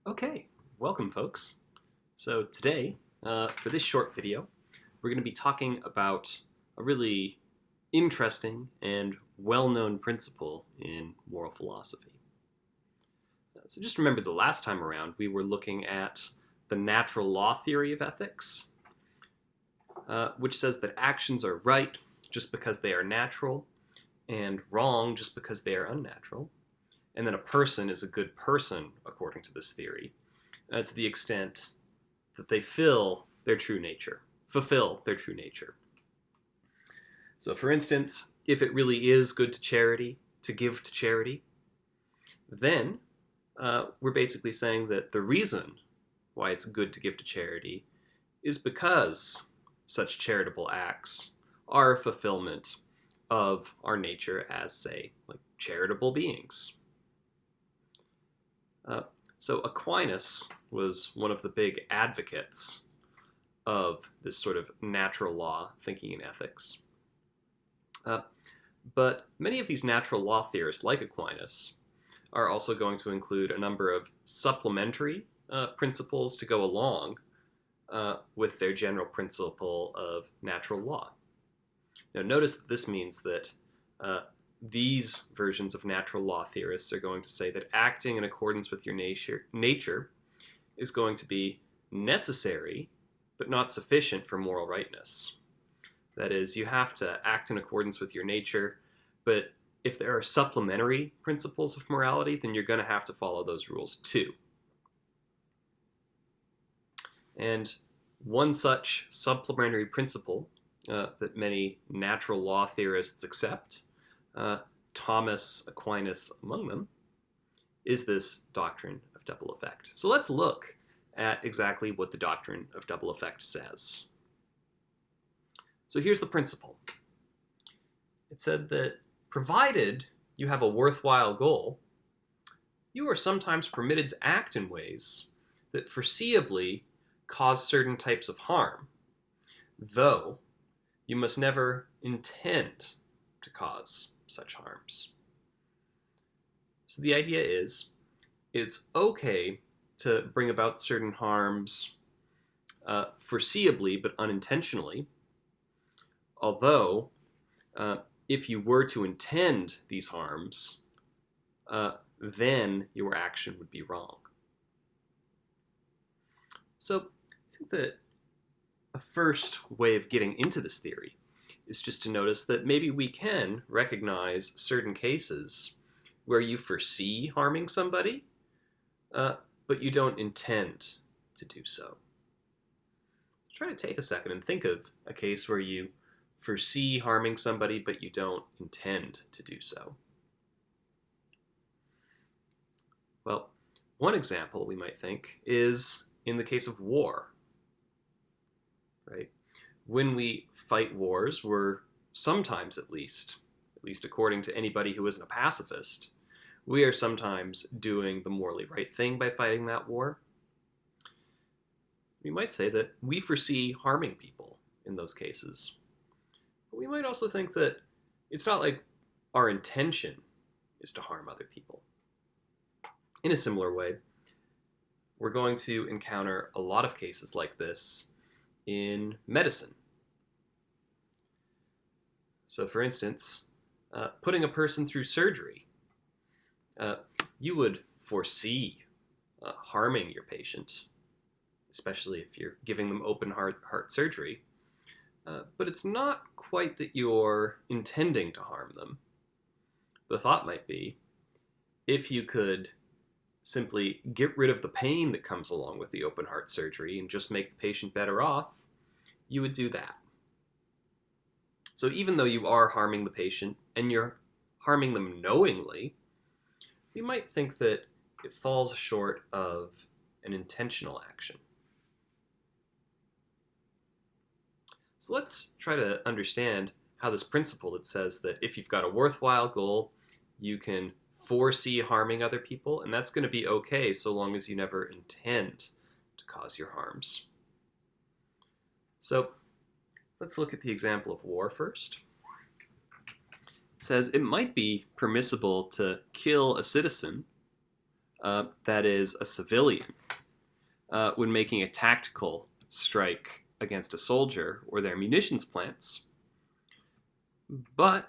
Okay, welcome folks. So today, for this short video, we're going to be talking about a really interesting and well-known principle in moral philosophy. So just remember the last time around we were looking at the natural law theory of ethics, which says that actions are right just because they are natural and wrong just because they are unnatural. And then a person is a good person, according to this theory, to the extent that they fulfill their true nature. So for instance, if it really is good to give to charity, then we're basically saying that the reason why it's good to give to charity is because such charitable acts are a fulfillment of our nature as, say, like charitable beings. So Aquinas was one of the big advocates of this sort of natural law thinking in ethics. But many of these natural law theorists, like Aquinas, are also going to include a number of supplementary principles to go along with their general principle of natural law. Now notice that this means that these versions of natural law theorists are going to say that acting in accordance with your nature is going to be necessary, but not sufficient for moral rightness. That is, you have to act in accordance with your nature, but if there are supplementary principles of morality, then you're going to have to follow those rules too. And one such supplementary principle that many natural law theorists accept, Thomas Aquinas among them, is this doctrine of double effect. So let's look at exactly what the doctrine of double effect says. So here's the principle. It said that provided you have a worthwhile goal, you are sometimes permitted to act in ways that foreseeably cause certain types of harm, though you must never intend to cause such harms. So the idea is, it's okay to bring about certain harms foreseeably but unintentionally, although if you were to intend these harms, then your action would be wrong. So I think that a first way of getting into this theory is just to notice that maybe we can recognize certain cases where you foresee harming somebody, but you don't intend to do so. Try to take a second and think of a case where you foresee harming somebody, but you don't intend to do so. Well, one example we might think is in the case of war, right? When we fight wars, we're sometimes at least according to anybody who isn't a pacifist, we are sometimes doing the morally right thing by fighting that war. We might say that we foresee harming people in those cases. But we might also think that it's not like our intention is to harm other people. In a similar way, we're going to encounter a lot of cases like this in medicine. So for instance, putting a person through surgery, you would foresee harming your patient, especially if you're giving them open heart surgery, but it's not quite that you're intending to harm them. The thought might be, if you could simply get rid of the pain that comes along with the open heart surgery and just make the patient better off, you would do that. So even though you are harming the patient and you're harming them knowingly, we might think that it falls short of an intentional action. So let's try to understand how this principle that says that if you've got a worthwhile goal, you can foresee harming other people, and that's going to be okay so long as you never intend to cause your harms. So let's look at the example of war first. It says it might be permissible to kill a citizen, that is a civilian, when making a tactical strike against a soldier or their munitions plants. But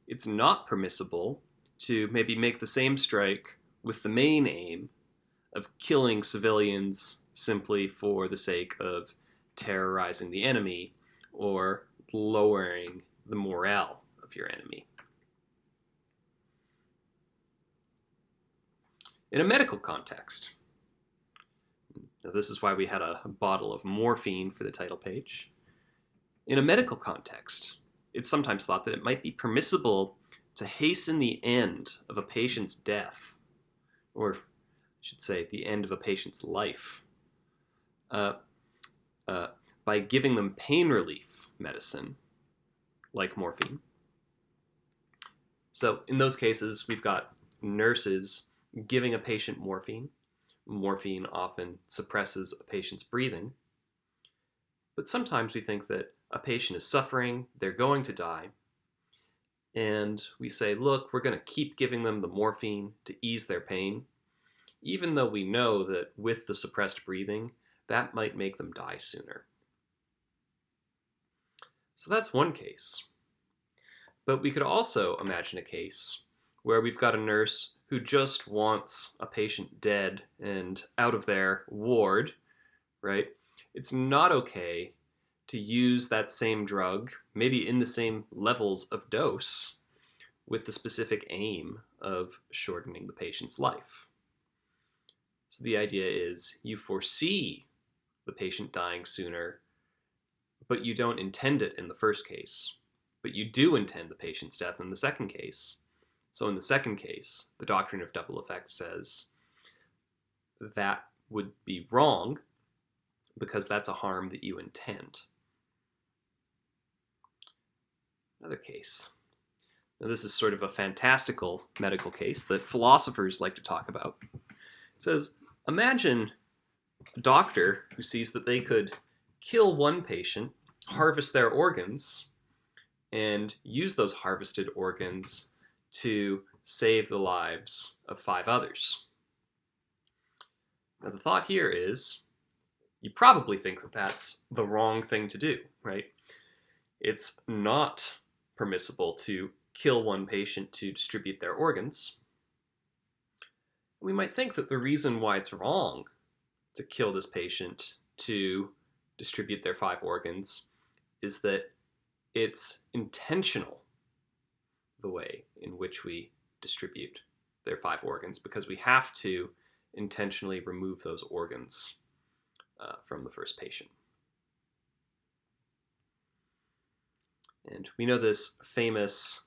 it's not permissible to maybe make the same strike with the main aim of killing civilians simply for the sake of terrorizing the enemy or lowering the morale of your enemy. In a medical context, now this is why we had a bottle of morphine for the title page. In a medical context, it's sometimes thought that it might be permissible to hasten the end of a patient's death, or I should say the end of a patient's life, by giving them pain relief medicine, like morphine. So in those cases, we've got nurses giving a patient morphine. Morphine often suppresses a patient's breathing. But sometimes we think that a patient is suffering, they're going to die, and we say, look, we're going to keep giving them the morphine to ease their pain, even though we know that with the suppressed breathing, that might make them die sooner. So that's one case. But we could also imagine a case where we've got a nurse who just wants a patient dead and out of their ward, right? It's not okay to use that same drug, maybe in the same levels of dose, with the specific aim of shortening the patient's life. So the idea is you foresee the patient dying sooner, but you don't intend it in the first case. But you do intend the patient's death in the second case. So in the second case, the doctrine of double effect says that would be wrong because that's a harm that you intend. Another case. Now this is sort of a fantastical medical case that philosophers like to talk about. It says, imagine a doctor who sees that they could kill one patient, harvest their organs, and use those harvested organs to save the lives of 5 others. Now the thought here is, you probably think that that's the wrong thing to do, right? It's not permissible to kill one patient to distribute their organs. We might think that the reason why it's wrong to kill this patient to distribute their 5 organs is that it's intentional, the way in which we distribute their 5 organs, because we have to intentionally remove those organs from the first patient. And we know this famous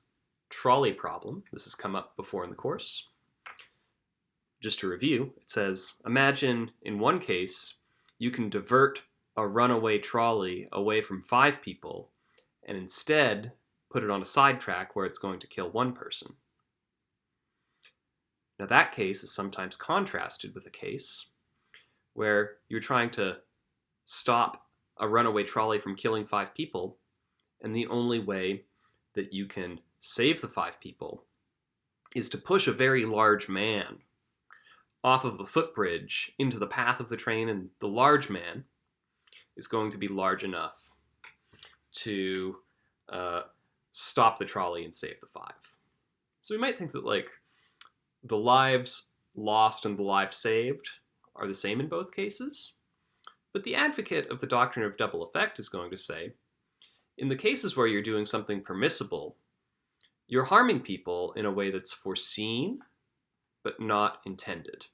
trolley problem. This has come up before in the course. Just to review, it says, imagine in one case, you can divert a runaway trolley away from 5 people and instead put it on a sidetrack where it's going to kill 1 person. Now that case is sometimes contrasted with a case where you're trying to stop a runaway trolley from killing 5 people, and the only way that you can save the 5 people is to push a very large man off of a footbridge into the path of the train, and the large man is going to be large enough to stop the trolley and save the 5. So we might think that like the lives lost and the lives saved are the same in both cases, but the advocate of the doctrine of double effect is going to say, in the cases where you're doing something permissible, you're harming people in a way that's foreseen, but not intended.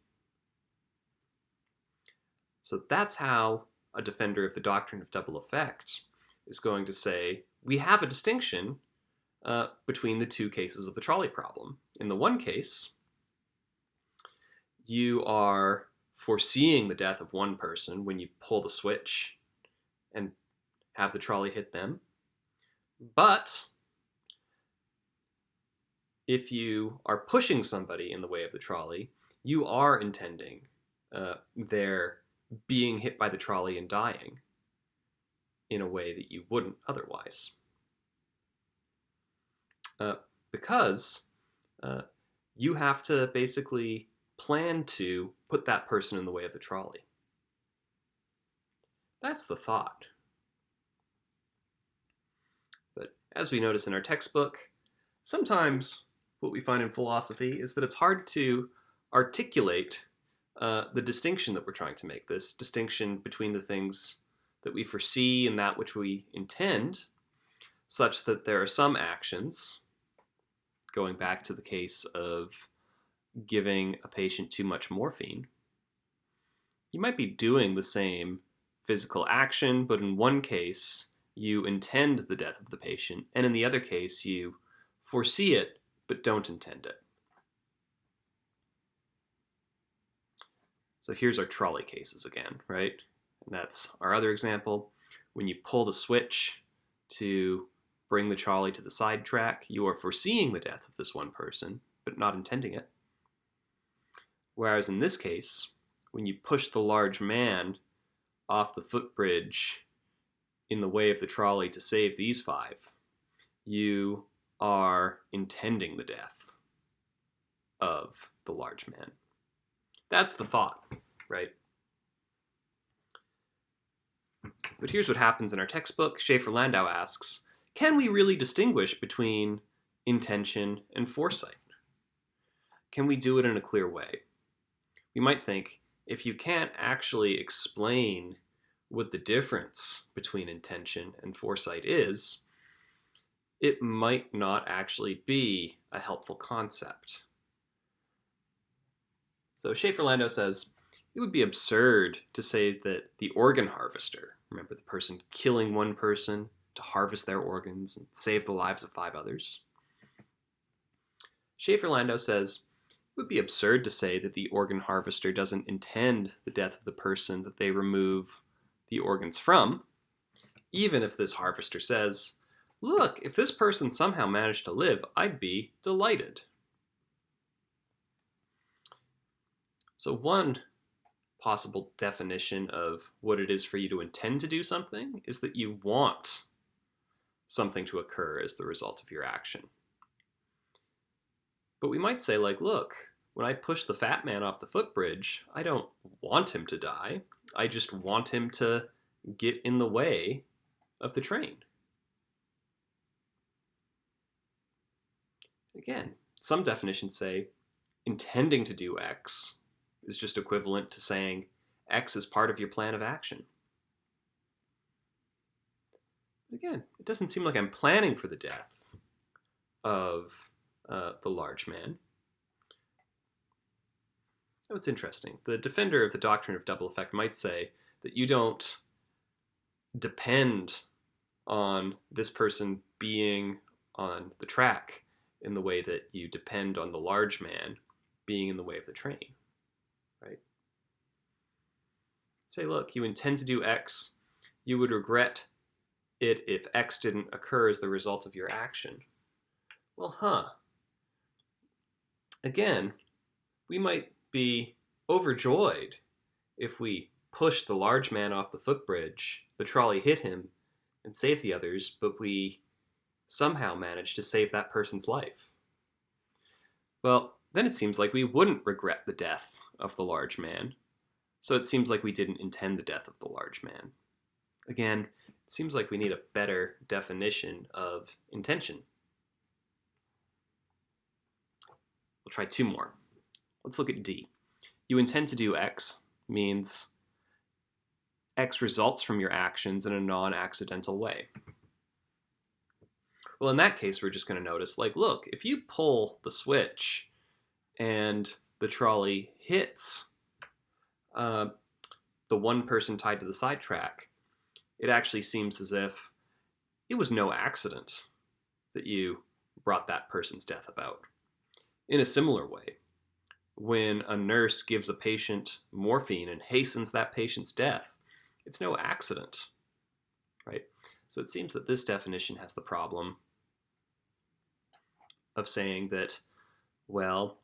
So that's how a defender of the doctrine of double effect is going to say, we have a distinction between the 2 cases of the trolley problem. In the one case, you are foreseeing the death of 1 person when you pull the switch and have the trolley hit them. But if you are pushing somebody in the way of the trolley, you are intending their being hit by the trolley and dying in a way that you wouldn't otherwise. Because you have to basically plan to put that person in the way of the trolley. That's the thought. But as we notice in our textbook, sometimes what we find in philosophy is that it's hard to articulate the distinction that we're trying to make, this distinction between the things that we foresee and that which we intend, such that there are some actions, going back to the case of giving a patient too much morphine, you might be doing the same physical action, but in one case you intend the death of the patient, and in the other case you foresee it but don't intend it. So here's our trolley cases again, right? And that's our other example. When you pull the switch to bring the trolley to the side track, you are foreseeing the death of this one person, but not intending it. Whereas in this case, when you push the large man off the footbridge in the way of the trolley to save these 5, you are intending the death of the large man. That's the thought, right? But here's what happens in our textbook. Schaefer-Landau asks, can we really distinguish between intention and foresight? Can we do it in a clear way? We might think, if you can't actually explain what the difference between intention and foresight is, it might not actually be a helpful concept. So Schaefer-Landau says, it would be absurd to say that the organ harvester, remember the person killing one person to harvest their organs and save the lives of 5 others. Schaefer-Landau says, it would be absurd to say that the organ harvester doesn't intend the death of the person that they remove the organs from, even if this harvester says, look, if this person somehow managed to live, I'd be delighted. So one possible definition of what it is for you to intend to do something is that you want something to occur as the result of your action. But we might say, like, look, when I push the fat man off the footbridge, I don't want him to die. I just want him to get in the way of the train. Again, some definitions say intending to do X is just equivalent to saying X is part of your plan of action. Again, it doesn't seem like I'm planning for the death of the large man. Oh, it's interesting. The defender of the doctrine of double effect might say that you don't depend on this person being on the track in the way that you depend on the large man being in the way of the train, right? Say, look, you intend to do X, you would regret it if X didn't occur as the result of your action. Well, Again, we might be overjoyed if we pushed the large man off the footbridge, the trolley hit him, and saved the others, but we somehow managed to save that person's life. Well, then it seems like we wouldn't regret the death of the large man, so it seems like we didn't intend the death of the large man. Again, it seems like we need a better definition of intention. We'll try 2 more. Let's look at D. You intend to do X means X results from your actions in a non-accidental way. Well, in that case, we're just going to notice, like, look, if you pull the switch and the trolley hits the one person tied to the sidetrack, it actually seems as if it was no accident that you brought that person's death about. In a similar way, when a nurse gives a patient morphine and hastens that patient's death, it's no accident, right? So it seems that this definition has the problem of saying that, well,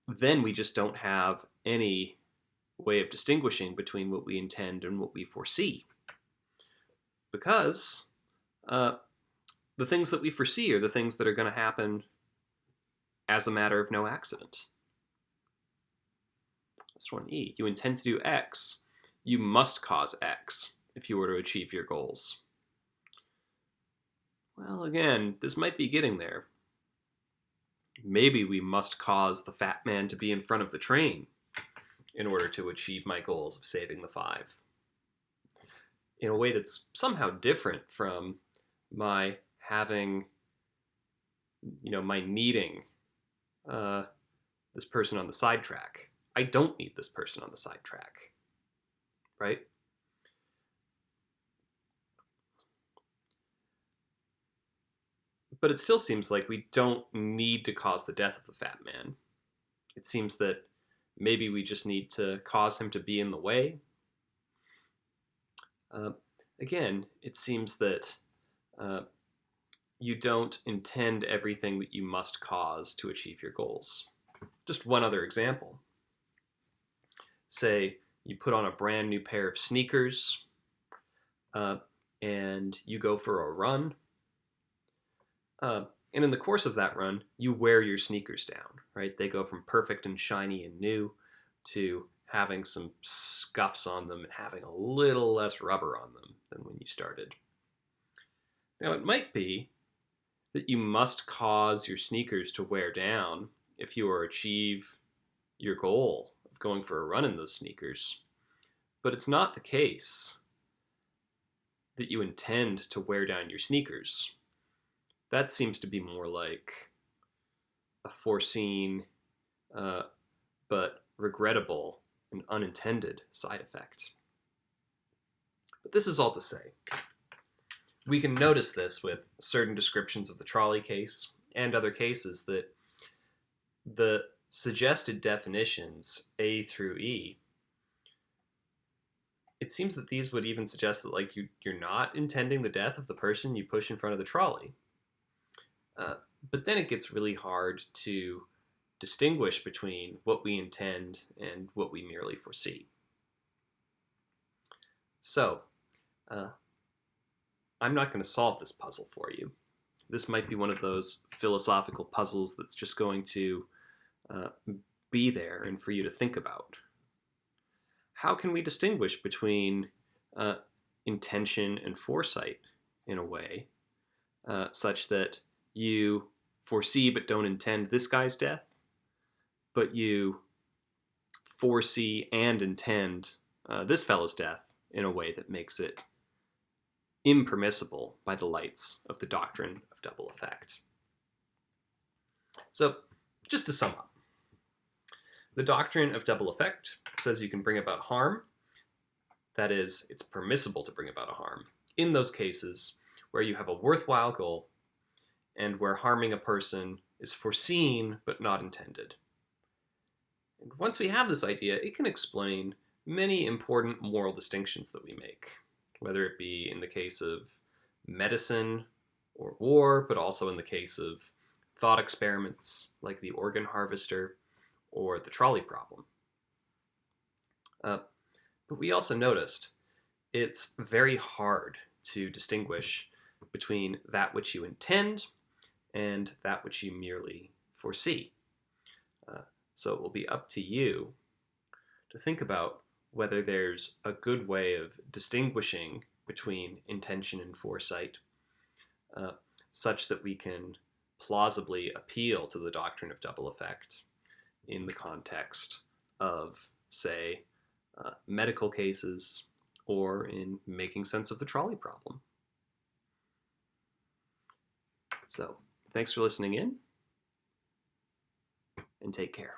then we just don't have any way of distinguishing between what we intend and what we foresee. Because the things that we foresee are the things that are going to happen as a matter of no accident. That's 1E. You intend to do X you must cause X if you were to achieve your goals. Well, again, this might be getting there. Maybe we must cause the fat man to be in front of the train in order to achieve my goals of saving the 5. In a way that's somehow different from my having, my needing this person on the sidetrack. I don't need this person on the sidetrack, right? But it still seems like we don't need to cause the death of the fat man. It seems that maybe we just need to cause him to be in the way. Again, it seems that you don't intend everything that you must cause to achieve your goals. Just one other example. Say you put on a brand new pair of sneakers and you go for a run. And in the course of that run, you wear your sneakers down, right? They go from perfect and shiny and new to having some scuffs on them and having a little less rubber on them than when you started. Now, it might be that you must cause your sneakers to wear down if you are to achieve your goal of going for a run in those sneakers. But it's not the case that you intend to wear down your sneakers. That seems to be more like a foreseen but regrettable and unintended side effect. But this is all to say, we can notice this with certain descriptions of the trolley case and other cases that the suggested definitions A through E, it seems that these would even suggest that you're not intending the death of the person you push in front of the trolley. But then it gets really hard to distinguish between what we intend and what we merely foresee. So, I'm not going to solve this puzzle for you. This might be one of those philosophical puzzles that's just going to be there and for you to think about. How can we distinguish between intention and foresight in a way such that you foresee but don't intend this guy's death, but you foresee and intend this fellow's death in a way that makes it impermissible by the lights of the doctrine of double effect? So, just to sum up, the doctrine of double effect says you can bring about harm. That is, it's permissible to bring about a harm in those cases where you have a worthwhile goal and where harming a person is foreseen but not intended. And once we have this idea, it can explain many important moral distinctions that we make, whether it be in the case of medicine or war, but also in the case of thought experiments like the organ harvester or the trolley problem. But we also noticed it's very hard to distinguish between that which you intend and that which you merely foresee. So it will be up to you to think about whether there's a good way of distinguishing between intention and foresight, such that we can plausibly appeal to the doctrine of double effect in the context of, say, medical cases or in making sense of the trolley problem. So, thanks for listening in, and take care.